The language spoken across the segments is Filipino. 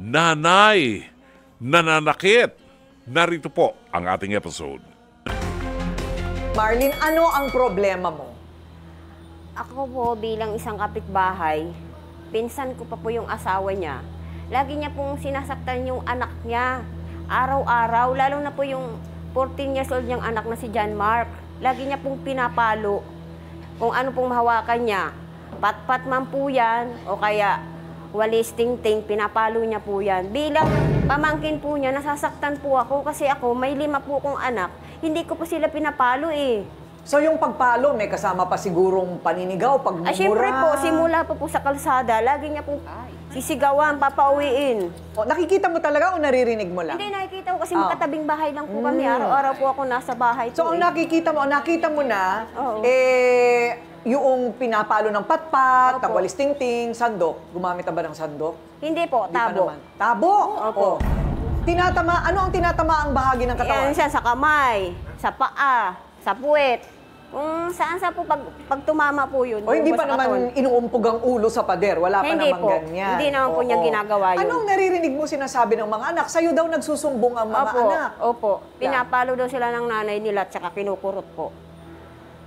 Nanay, nananakit. Narito po ang ating episode. Marlene, ano ang problema mo? Ako po bilang isang kapitbahay, pinsan ko pa po yung asawa niya. Lagi niya pong sinasaktan yung anak niya. Araw-araw, lalo na po yung 14 years old niyang anak na si John Mark. Lagi niya pong pinapalo kung ano pong mahawakan niya. Pat-pat man po yan o kaya walis ting-ting, pinapalo niya po yan. Bilang pamangkin po niya, nasasaktan po ako kasi ako may 5 po kong anak. Hindi ko po sila pinapalo eh. So yung pagpalo, may kasama pa sigurong paninigaw, pagmumura? Siyempre po, simula po sa kalsada, lagi niya pong sisigawan, papauwiin. O, nakikita mo talaga o naririnig mo lang? Hindi, nakikita ko kasi magkatabing bahay lang po kami. Araw-araw po ako nasa bahay. So ang nakita mo na, Oo. yung pinapalo ng patpat, Opo. ng walis ting-ting, sandok. Gumamit na ba ng sandok? Hindi po, Di pa tabo. naman. Tabo? Opo. O. Ano ang tinatama ang bahagi ng katawan? Yan siya sa kamay, sa paa, sa puwet. Kung saan po pag tumama po yun. O hindi po pa sa katawan. naman inuumpog ang ulo sa pader? Wala pa Hindi naman po. ganyan? Hindi naman po niya ginagawa yun. Anong naririnig mo sinasabi ng mga anak? Sa'yo daw nagsusumbong ang mga anak. Opo. Pinapalo daw sila ng nanay nila at saka kinukurot po.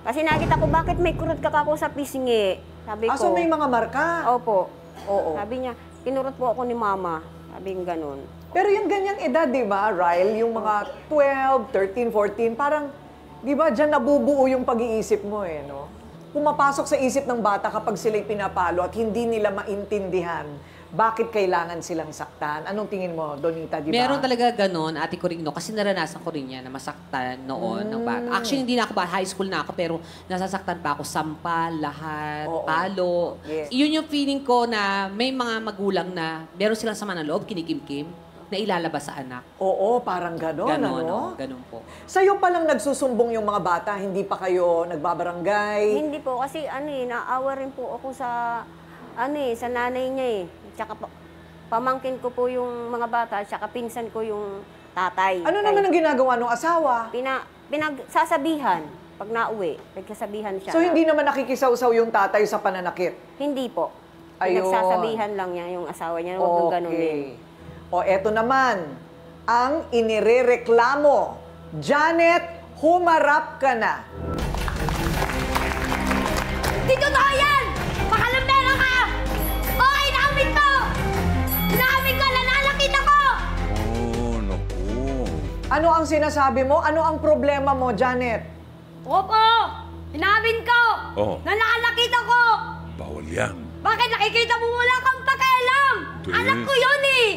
Kasi nakita ko, bakit may kurot ka kako sa pisngi? Sabi ko. So may mga marka? Opo. Oo. Sabi niya, kinurot po ako ni mama. Sabi ng ganun. Pero yung ganyang edad, di ba, Ryle, yung mga 12, 13, 14, parang, di ba, dyan nabubuo yung pag-iisip mo eh, no? Pumapasok sa isip ng bata kapag sila'y pinapalo at hindi nila maintindihan bakit kailangan silang saktan. Anong tingin mo, Donita, di ba? Meron talaga ganun, Ate Corino, kasi naranasan ko rin yan na masaktan noon ng bata. Actually, hindi na ako high school na ako, pero nasasaktan pa ako. Sampal, lahat, Oo. palo. Yes. Yun yung feeling ko na may mga magulang na meron silang sama ng loob, kinikimkim, na ilalabas sa anak. Oo, parang gano'n, Ganon, ano? ganun po. Sa'yo palang nagsusumbong yung mga bata, hindi pa kayo nagbabarangay? Hindi po, kasi naawa rin po ako sa, sa nanay niya eh. Tsaka pamangkin ko po yung mga bata, tsaka pinsan ko yung tatay. Ano naman ang ginagawa ng asawa? Pinagsasabihan pag nauwi. Nagsasabihan siya. So hindi naman nakikisaw-saw yung tatay sa pananakit? Hindi po. Ayun. Pinagsasabihan lang niya yung asawa niya. Huwag nang ganunin. O eto naman, ang inirereklamo. Janet, humarap ka na. Di totoo yan! Makalambera ka! Okay, naamin to! Naamin ko, nananakit ako! Oh, naku. Ano ang sinasabi mo? Ano ang problema mo, Janet? Opo! Inamin ko! Oo. Nananakit ako! Bawal yan. Bakit nakikita mo wala kang pakialam? Dali. Anak ko yun eh!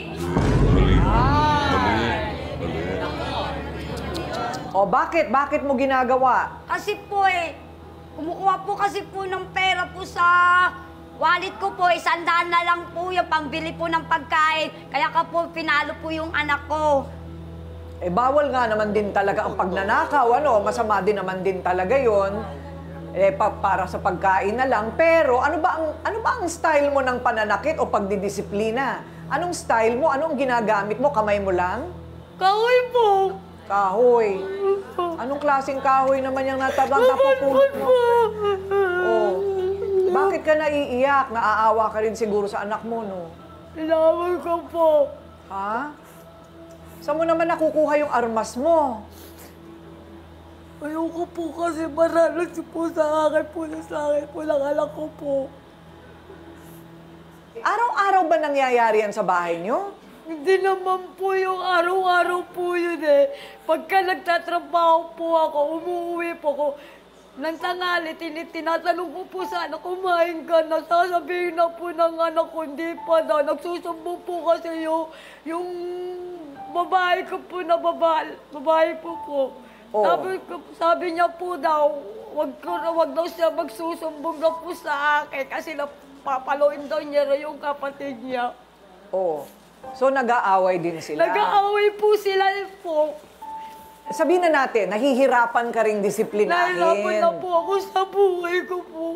O bakit? Bakit mo ginagawa? Kasi po kumukuha po kasi po ng pera po sa wallet ko po. 100 na lang po yung pambili po ng pagkain. Kaya ka po pinalo po yung anak ko. Bawal nga naman din talaga ang pagnanakaw, ano? Masama din naman din talaga yon. Para sa pagkain na lang. Pero ano ba ang style mo ng pananakit o pagdidisiplina? Anong style mo? Anong ginagamit mo? Kamay mo lang? Kahoy po! Kahoy. Anong klaseng kahoy naman yung natapapulot mo? Oh. Bakit ka naiiyak? Naaawa ka rin siguro sa anak mo, no? Inaway ko po. Ha? Saan mo naman nakukuha yung armas mo? Ayoko po kasi maralas po sa akin po ng anak ko po. Araw-araw ba nangyayari yan sa bahay niyo? Hindi naman po yung araw-araw po yun eh. Pagka nagtatrabaho po ako, umuwi po ako, ng tangali, tinatanong ko po sa anak, kumain ka na, sasabihin na po ng anak ko, hindi pa daw. Nagsusumbong po kasi yung babae ko po na babae po. Oh. Sabi niya po daw, wag daw siya magsusumbong na po sa akin kasi napapaluin daw niya yung kapatid niya. Oo. So nag-aaway din sila? Nag-aaway po sila po. Sabihin na natin, nahihirapan ka ring disiplinahin. Nahirapan na po ako sa buhay ko po.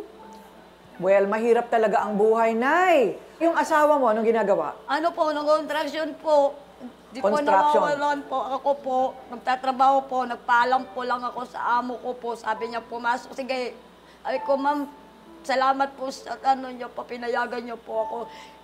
Well, mahirap talaga ang buhay, Nay. Yung asawa mo, anong ginagawa? Ano po, nag-construction po. Di po Construction. nawawalan po. Ako po, nagtatrabaho po, nagpaalam po lang ako sa amo ko po. Sabi niya, pumasok. Sige, ay ko, ma'am, salamat po sa ano niyo po, pinayagan niyo po ako.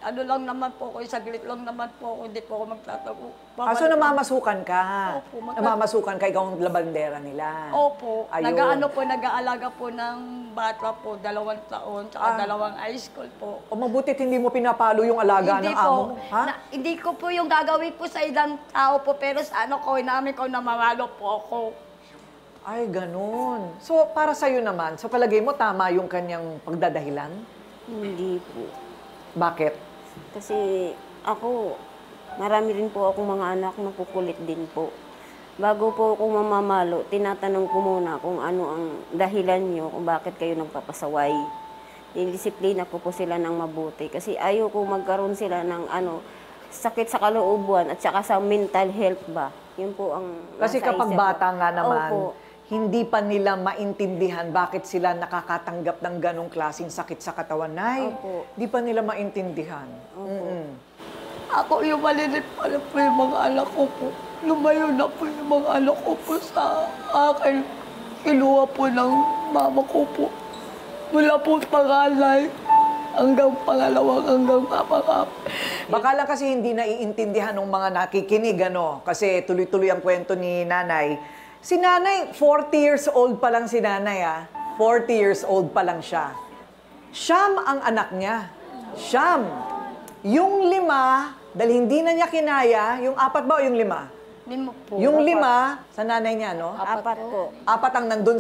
Ano lang naman po ako, saglit lang naman po ako, hindi po ako magtatago. So namamasukan ka? Opo, Namamasukan ka, ikaw ang labandera nila? Opo. Ayun. Nag-aalaga po ng bata po, 2 taon, tsaka 2 high school po. O mabutit hindi mo pinapalo yung alaga ng amo mo? Ha? Hindi ko po yung gagawin po sa ibang tao po, pero sa ano ko, namin ko namamalo po ako. Ay, ganun. So, para sa'yo naman, sa palagay mo, tama yung kanyang pagdadahilan? Hindi po. Bakit? Kasi ako, marami rin po akong mga anak na kukulit din po. Bago po ako mamamalo, tinatanong ko muna kung ano ang dahilan nyo, kung bakit kayo nagpapasaway. Dinisiplina ko po sila ng mabuti. Kasi ayaw ko magkaroon sila ng sakit sa kalooban at saka sa mental health ba. Yun po ang Kasi nasa kapag isip ko. bata nga naman, Opo. hindi pa nila maintindihan bakit sila nakakatanggap ng ganong klaseng sakit sa katawan. Nay, Opo. hindi pa nila maintindihan. Mm-mm. Ako yung malilit pa rin po yung mga anak ko po. Lumayo na po yung mga anak ko po sa akin. Kinuha po ng mama ko po. Mula po pangalay hanggang pangalawang hanggang mapakap. Baka lang kasi hindi naiintindihan ng mga nakikinig, Kasi tuloy-tuloy ang kwento ni nanay. Si nanay, 40 years old pa lang si nanay, 40 years old pa lang siya. Siyam ang anak niya. Siyam. Yung 5, dahil hindi na niya kinaya, yung 4 ba o yung 5? Lima po. Yung 5, sa nanay niya, no? 4 po. 4 ang nandun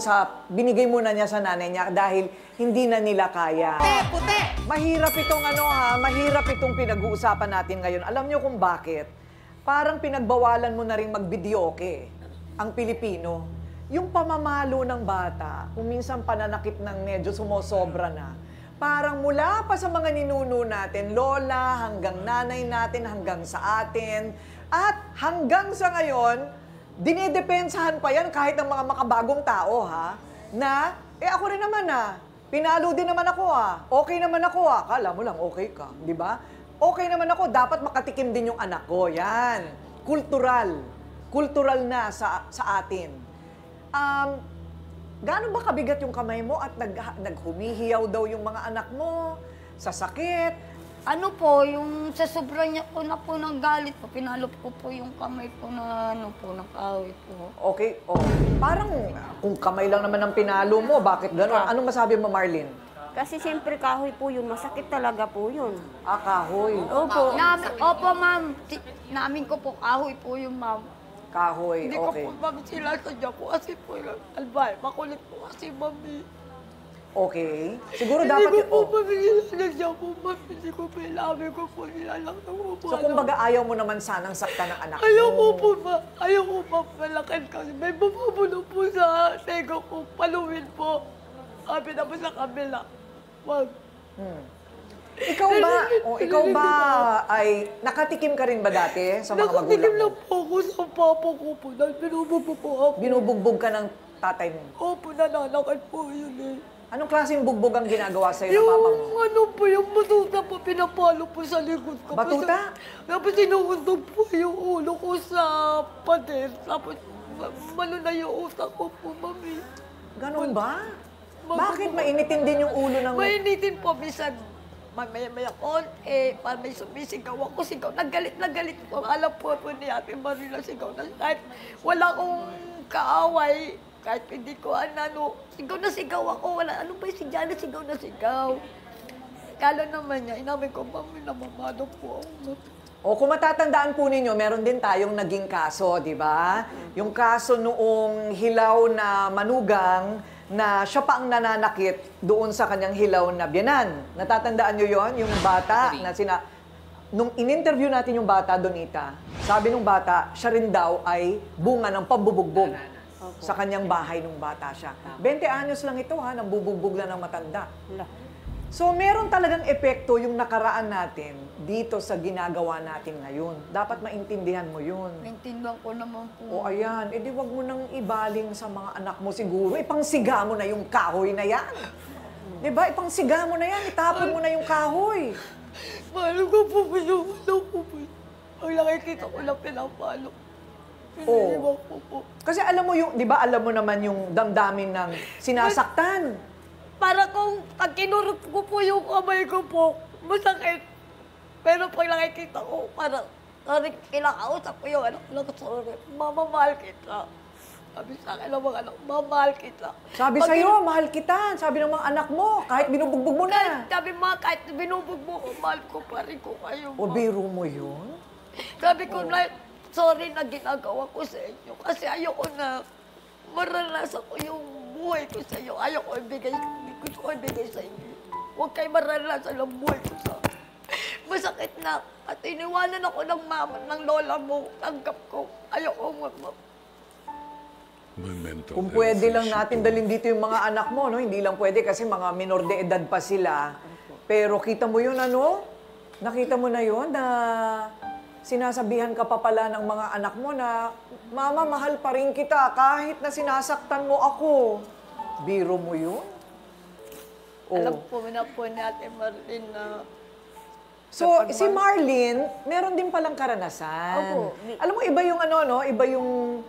binigay muna niya sa nanay niya dahil hindi na nila kaya. Mahirap itong mahirap itong pinag-uusapan natin ngayon. Alam niyo kung bakit? Parang pinagbawalan mo na rin mag-videoke ang Pilipino. Yung pamamalo ng bata, kung minsan pananakit ng medyo sumosobra na, parang mula pa sa mga ninuno natin, lola, hanggang nanay natin, hanggang sa atin, at hanggang sa ngayon, dinidepensahan pa yan kahit ng mga makabagong tao, na, ako rin naman, pinalo din naman ako, okay naman ako, Kala mo lang, okay ka, di ba? Okay naman ako, dapat makatikim din yung anak ko, yan. Kultural na sa atin. Gaano ba kabigat yung kamay mo at naghumihiyaw daw yung mga anak mo sa sakit? Ano po, yung sa sobrang niya po na po ng galit po, pinalop ko po yung kamay po na ng kahoy po. Okay, parang kung kamay lang naman ang pinalo mo, bakit gano'n? Anong masabi mo, Marlene? Kasi siyempre kahoy po yun, masakit talaga po yun. Kahoy. Opo. Opo, ma'am. Namin ko po, kahoy po yung ma'am. Kahoy, Hindi ko okay. po ma'am sila sadya po kasi po yung albay. Makulit po kasi mami. Okay. Siguro Hindi dapat, ko po pamigil sadya po ma'am. Hindi ko po ilabi ko po nilalang na po. So kumbaga ayaw mo naman sanang saktan ng anak mo. Ayaw ko po ba? Ayaw ko pa malakan kasi may bumabulong po sa tego ko. Paluwin po. Sabi na po sa kabila. Wag. Ikaw ba ay nakatikim ka rin ba dati sa mga magulang Nakatikim mo? lang po ako sa papa ko po. Dahil binubugbog po ako. Binubugbog ka ng tatay mo. Opo, nananakan po yun eh. Anong klaseng bugbog ang ginagawa sa'yo ng papa mo? Yung ano po, yung batuta po, pinapalo po sa likod ko. Batuta? Tapos sinuundog po yung ulo ko sa pader. Tapos malo na yung utak ko po, mami. Ganun ba? Bakit mainitin din yung ulo ng... Mainitin po, bisan maya-maya konti, parang may sumisigaw ako, sigaw. Nagalit po. Alam po ni Ate Marila sigaw na kahit wala akong kaaway, kahit hindi ko sigaw na sigaw ako. Ano ba yung sigaw na sigaw na sigaw? Kala naman niya, inamin ko, mami, namamalo po ako. Kung matatandaan po ninyo, meron din tayong naging kaso, di ba? Yung kaso noong hilaw na manugang na siya pa ang nananakit doon sa kanyang hilaw na biyanan. Natatandaan nyo yon, yung bata na nung in-interview natin yung bata, Donita, sabi nung bata, siya rin daw ay bunga ng pambubugbog sa kanyang bahay nung bata siya. 20 anyos lang ito, nang bubugbog lang ng matanda. So, meron talagang epekto yung nakaraan natin dito sa ginagawa natin ngayon. Dapat maintindihan mo yun. Maintindihan ko naman po. O ayan, edi wag mo nang ibaling sa mga anak mo siguro. Ipangsiga mo na yung kahoy na yan. Diba? Ipangsiga mo na yan. Itapon mo na yung kahoy. Mahal ko po ba yung ano ko po? Ang nakikita ko lang pinapalo. Piniiwan ko po. Kasi alam mo yung, di ba alam mo naman yung damdamin ng sinasaktan. para kung pag kinurot ko po yung kamay ko po, masakit. Pero pag nakikita ko, parang kinakausap ko yung anak ko, sorry, mama, mahal kita. Sabi sa akin ng mga anak, mamahal kita. Sabi Pag sa'yo, mahal kita. Sabi ng mga anak mo, kahit binubugbog mo na. Sabi kahit binubog mo ko, mahal ko pa rin ko kayo. O biro mo yun? Sabi ko na, sorry na ginagawa ko sa inyo. Kasi ayoko na maranasan ko yung buhay ko sa inyo. Ayoko gusto ko ibigay sa inyo. Huwag kayo maranasan ang buhay ko sa akin. Masakit na. At iniwanan ako ng mama, ng lola mo. Tanggap ko. Ayoko May mental Kung health pwede lang issue natin po. dalhin dito yung mga anak mo, no? Hindi lang pwede kasi mga minor de edad pa sila. Pero kita mo yun, ano? Nakita mo na yun na sinasabihan ka pa pala ng mga anak mo na, Mama, mahal pa rin kita kahit na sinasaktan mo ako. Biro mo yun? Alam po na po ni Ate Marlene na So, si Marlene, meron din palang karanasan. Opo. Alam mo, iba yung ano, no? Iba yung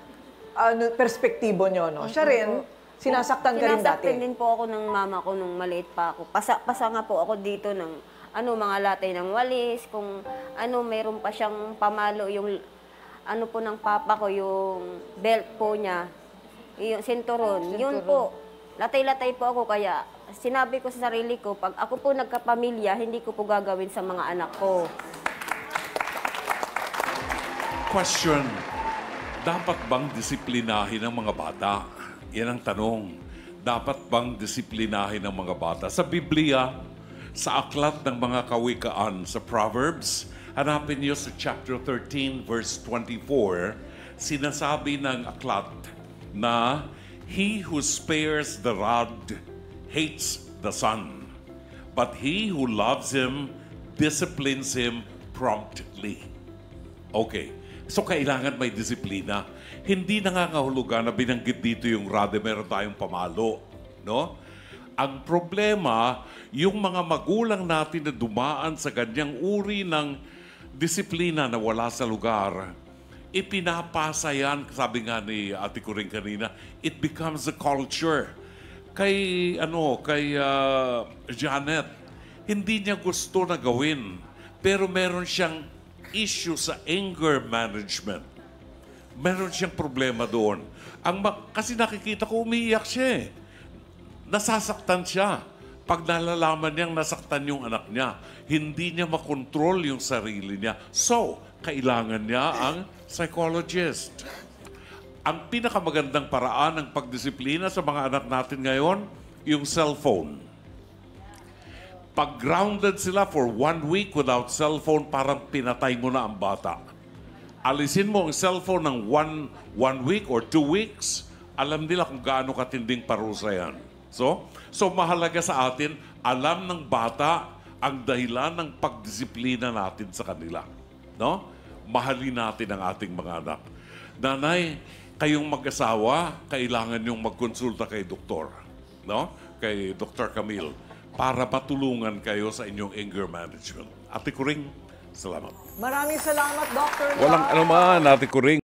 perspektibo nyo, no? Siya rin, sinasaktan ka rin dati. Sinasaktan din po ako ng mama ko nung maliit pa ako. Pasa nga po ako dito ng mga latay ng walis, kung meron pa siyang pamalo, yung po ng papa ko, yung belt po niya, yung sinturon. Yun po, latay-latay po ako, kaya sinabi ko sa sarili ko, pag ako po nagkapamilya, hindi ko po gagawin sa mga anak ko. Question, dapat bang disiplinahin ang mga bata? Yan ang tanong. Dapat bang disiplinahin ang mga bata? Sa Biblia, sa aklat ng mga kawikaan, sa Proverbs, hanapin niyo sa chapter 13, verse 24, sinasabi ng aklat na, He who spares the rod hates the son, but he who loves him disciplines him promptly. Okay. So, kailangan may disiplina. Hindi nangangahulugan na binanggit dito yung rod, meron tayong pamalo. No? Ang problema, yung mga magulang natin na dumaan sa ganyang uri ng disiplina na wala sa lugar, ipinapasa yan, sabi nga ni Ate Coring kanina, it becomes a culture. Kay Janet, hindi niya gusto na gawin, pero meron siyang issue sa anger management. Meron siyang problema doon. Kasi nakikita ko umiiyak siya eh. Nasasaktan siya. Pag nalalaman niyang nasaktan yung anak niya, hindi niya makontrol yung sarili niya. So, kailangan niya ang psychologist. Ang pinakamagandang paraan ng pagdisiplina sa mga anak natin ngayon, yung cellphone. Pag grounded sila for 1 week without cellphone, parang pinatay mo na ang bata. Alisin mo ang cellphone ng one week or 2 weeks, alam nila kung gaano katinding parusa yan. So mahalaga sa atin, alam ng bata ang dahilan ng pagdisiplina natin sa kanila. No? Mahalin natin ang ating mga anak. Nanay, kayong mag-asawa, kailangan yung magkonsulta kay doktor. No? Kay Dr. Camille, para matulungan kayo sa inyong anger management. Ate Coring, salamat. Maraming salamat, Dr. Walang anuman, Ate Coring.